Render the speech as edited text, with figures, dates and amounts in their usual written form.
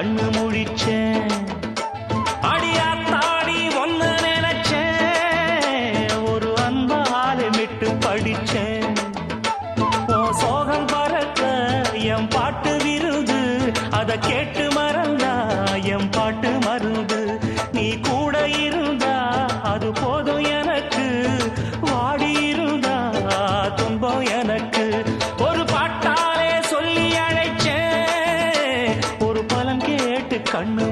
கண்ணு முழிச்சேன். அடியாத்தாடி ஒன்ன நினைச்சேன், ஒரு அன்பாலே விட்டு படிச்சேன். ஓ சோகம் பறக்க என் பாட்டு விருது, அத கேட்டு மறந்தா என் பாட்டு மருந்து. நீ கூட இருந்தா அது போதும் எனக்கு, வாடி இருந்தா துன்பம் எனக்கு. ஒரு பாட்டாலே சொல்லி அழைச்சேன், ஒரு பலம் கேட்டு கண்ணு